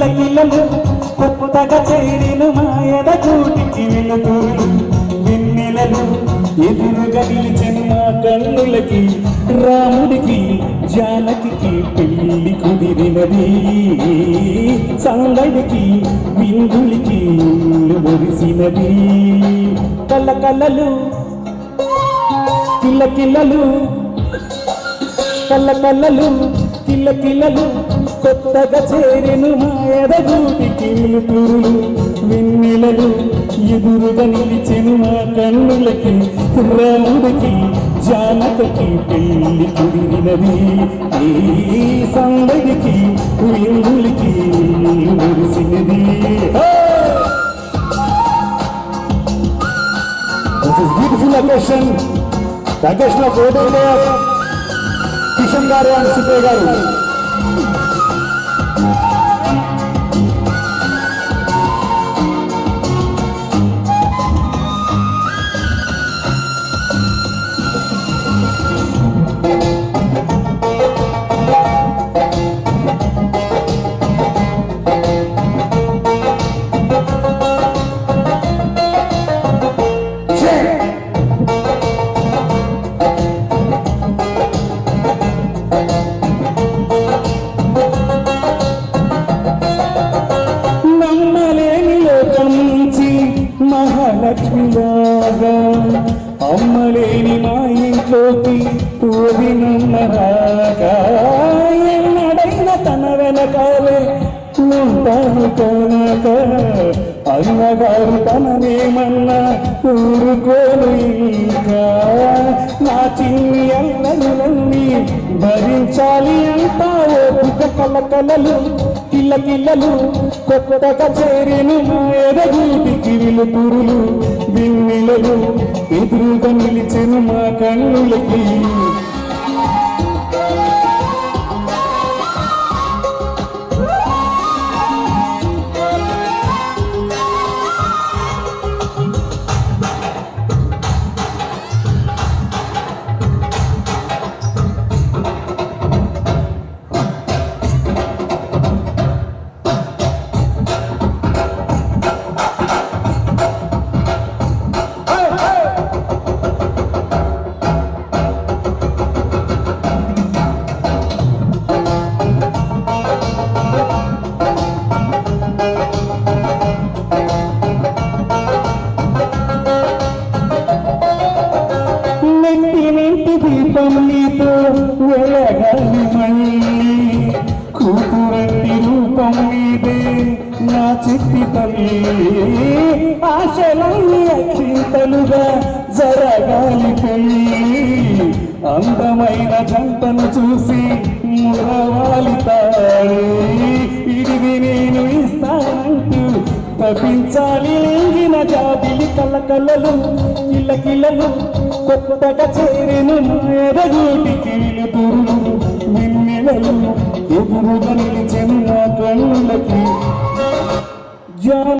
కిలకిలలు కొత్తగా చేరిన మాయద గూటికి వెలుతురు వెన్నెలలు ఎదురుగా నిలిచెను మా కన్నులకి రాముడికి జానకి పెళ్లి కుదిరినది సంగడికి విందులికి ఇల్లు మురిసినది కళ్ళకళ్ళలు కిలకిలలు కళ్ళకళ్ళలు కిలకిలలు కొత్తగా చేరెను మాయద గూటికి వెలుతురులు వెన్నెలలు ఎదురుగా నిలిచెను మా కన్నులకి రాముడికి జానకి పెళ్లి కుదిరినది ఈ సందడికి విందులికి మురిసినది. This is beautiful occasion. The occasion of wedding day of Kishan garu and Sipay garu. మహాలక్ష్మిలాగా అమ్మలేని మా ఇంట్లోకి ఓదినమ్మరాగా ఎన్నడైనా తన వెనకాలే ఉంటాను కనుక అన్నగారు తననేమన్నా ఊరుకోను ఇంకా నా చిన్ని అల్లలన్నీ భరించాలి అంటా ఓపిక కలకలలు కిల్లకిల్లలు కొత్తగా చేరిన మాయద గూటికి వెలుతురులు వెన్నెలలు ఎదురుగా నిలిచెను మా కన్నులకి దీపం నీతో వెలగాలి మళ్ళీ కూతురంటి రూపం మీదే నా చిట్టి తల్లి ఆశలన్నీ అక్షింతలుగా జరగాలి పెళ్ళి అందమైన జంటను చూసి మురవాలి తాళి ఇడివి నేను ఇస్తానంటూ తప్పించాలి లింగిన జాబిలి కళ్ళకళ్ళలు కిల్లకిల్లలు కొత్తగా చేరిన మాయద గూటికి వెలుతురులు వెన్నెలలు ఎదురుగా నిలిచెను మా కన్నులకి